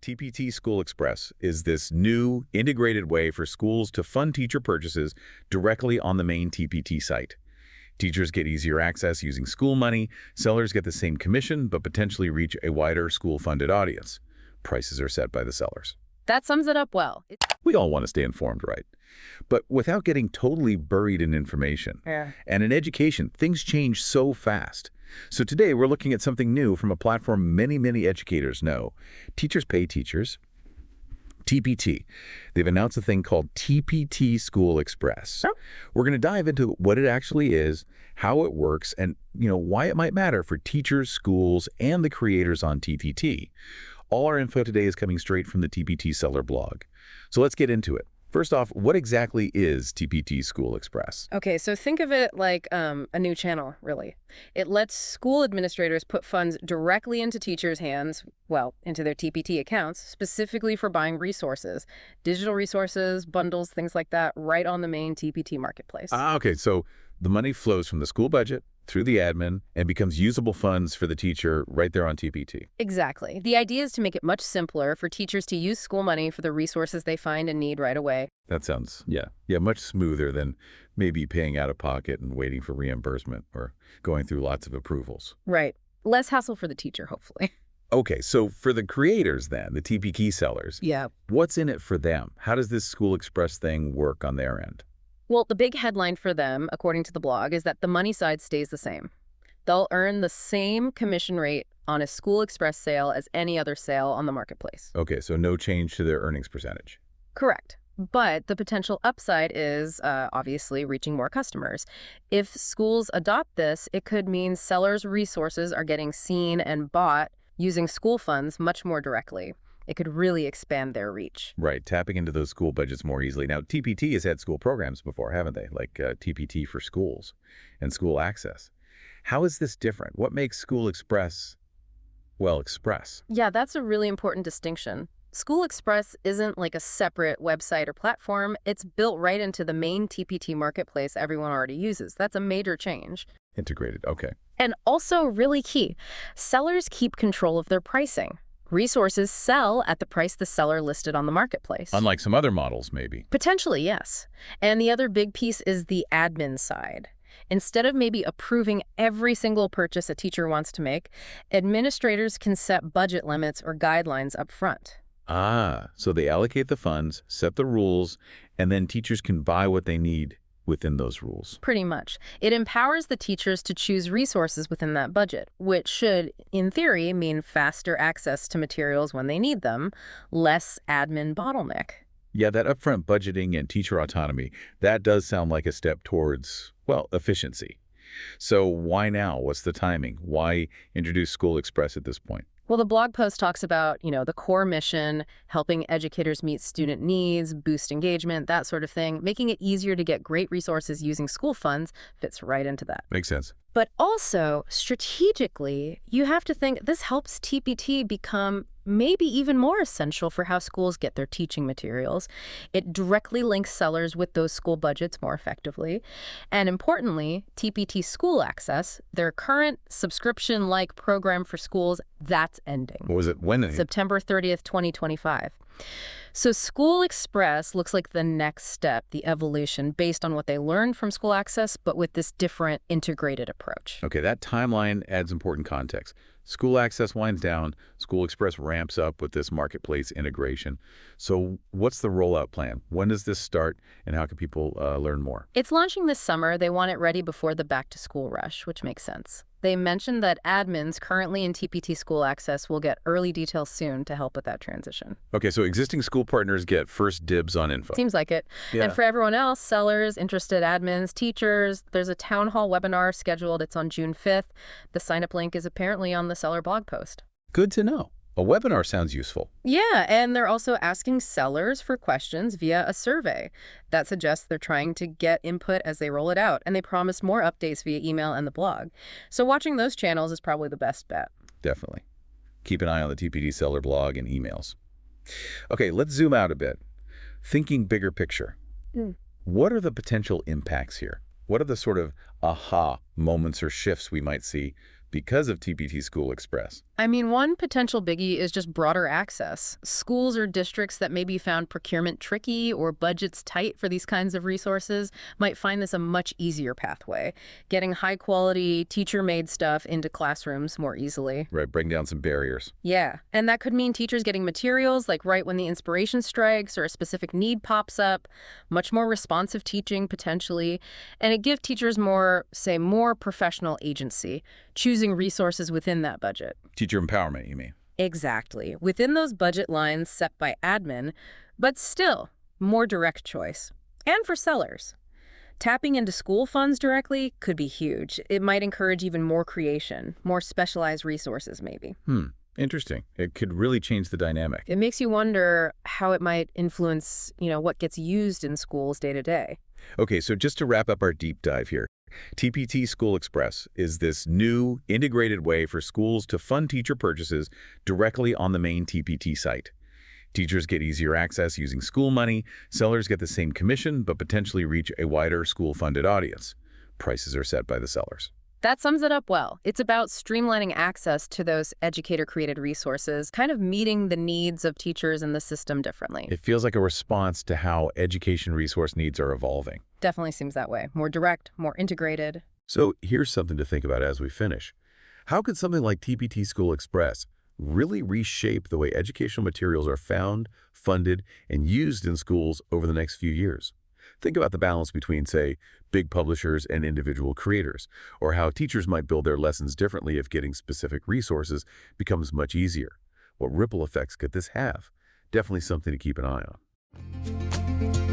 TPT School Express is this new integrated way for schools to fund teacher purchases directly on the main TPT site. Teachers get easier access using school money, sellers get the same commission but potentially reach a wider school-funded audience. Prices are set by the sellers. That sums it up well. We all want to stay informed, right? But without getting totally buried in information. Yeah. And in education, things change so fast. So today we're looking at something new from a platform many educators know. Teachers Pay Teachers, TPT. They've announced a thing called TPT School Express. Oh. We're going to dive into what it actually is, how it works, and why it might matter for teachers, schools, and the creators on TPT. All our info today is coming straight from the TPT seller blog. So let's get into it. First off, what exactly is TPT School Express? Okay, so think of it like a new channel, really. It lets school administrators put funds directly into teachers' hands, well, into their TPT accounts, specifically for buying resources, digital resources, bundles, things like that, right on the main TPT marketplace. Okay, so the money flows from the school budget through the admin and becomes usable funds for the teacher right there on TPT. Exactly. The idea is to make it much simpler for teachers to use school money for the resources they find and need right away. That sounds, yeah, much smoother than maybe paying out of pocket and waiting for reimbursement or going through lots of approvals. Right. Less hassle for the teacher, hopefully. Okay, so for the creators then, the TPT sellers, Yeah. what's in it for them? How does this School Express thing work on their end? Well, the big headline for them, according to the blog, is that the money side stays the same. They'll earn the same commission rate on a School Express sale as any other sale on the marketplace. Okay, so no change to their earnings percentage. Correct. But the potential upside is obviously reaching more customers. If schools adopt this, it could mean sellers' resources are getting seen and bought using school funds much more directly. It could really expand their reach. Right, tapping into those school budgets more easily. Now, TPT has had school programs before, haven't they? Like TPT for schools and school access. How is this different? What makes School Express, well, Express? Yeah, that's a really important distinction. School Express isn't like a separate website or platform. It's built right into the main TPT marketplace everyone already uses. That's a major change. Integrated, okay. And also really key, sellers keep control of their pricing. Resources sell at the price the seller listed on the marketplace. Unlike some other models, maybe. Potentially, yes. And the other big piece is the admin side. Instead of maybe approving every single purchase a teacher wants to make, administrators can set budget limits or guidelines up front. So they allocate the funds, set the rules, and then teachers can buy what they need within those rules. Pretty much. It empowers the teachers to choose resources within that budget, which should, in theory, mean faster access to materials when they need them, less admin bottleneck. Yeah, that upfront budgeting and teacher autonomy, that does sound like a step towards, well, efficiency. So why now? What's the timing? Why introduce School Express at this point? Well, the blog post talks about, the core mission, helping educators meet student needs, boost engagement, that sort of thing. Making it easier to get great resources using school funds fits right into that. Makes sense. But also, strategically, you have to think this helps TPT become maybe even more essential for how schools get their teaching materials. It directly links sellers with those school budgets more effectively. And importantly, TPT School Access, their current subscription-like program for schools, that's ending. What was it? When? September 30th, 2025. So School Express looks like the next step, the evolution, based on what they learned from School Access, but with this different integrated approach. Okay, that timeline adds important context. School Access winds down, School Express ramps up with this marketplace integration. So what's the rollout plan? When does this start, and how can people learn more? It's launching this summer. They want it ready before the back-to-school rush, which makes sense. They mentioned that admins currently in TPT School Access will get early details soon to help with that transition. Okay, so existing school partners get first dibs on info. Seems like it. Yeah. And for everyone else, sellers, interested admins, teachers, there's a town hall webinar scheduled. It's on June 5th. The sign-up link is apparently on the seller blog post. Good to know. A webinar sounds useful. Yeah, and they're also asking sellers for questions via a survey. That suggests they're trying to get input as they roll it out, and they promise more updates via email and the blog. So watching those channels is probably the best bet. Definitely. Keep an eye on the TPT seller blog and emails. Okay, let's zoom out a bit. Thinking bigger picture. What are the potential impacts here? What are the sort of aha moments or shifts we might see because of TPT School Express? I mean, one potential biggie is just broader access. Schools or districts that maybe found procurement tricky or budgets tight for these kinds of resources might find this a much easier pathway, getting high-quality, teacher-made stuff into classrooms more easily. Right, bring down some barriers. Yeah, and that could mean teachers getting materials like right when the inspiration strikes or a specific need pops up, much more responsive teaching potentially, and it gives teachers more, say, more professional agency, choosing resources within that budget. Teacher empowerment, you mean? Exactly, within those budget lines set by admin, but still more direct choice. And for sellers, tapping into school funds directly could be huge. It might encourage even more creation, more specialized resources maybe. Interesting. It could really change the dynamic. It makes you wonder how it might influence, what gets used in schools day to day. Okay, so just to wrap up our deep dive here, TPT School Express is this new integrated way for schools to fund teacher purchases directly on the main TPT site. Teachers get easier access using school money, sellers get the same commission but potentially reach a wider school-funded audience. Prices are set by the sellers. That sums it up well. It's about streamlining access to those educator-created resources, kind of meeting the needs of teachers in the system differently. It feels like a response to how education resource needs are evolving. Definitely seems that way. More direct, more integrated. So here's something to think about as we finish. How could something like TPT School Express really reshape the way educational materials are found, funded, and used in schools over the next few years? Think about the balance between, say, big publishers and individual creators, or how teachers might build their lessons differently if getting specific resources becomes much easier. What ripple effects could this have? Definitely something to keep an eye on.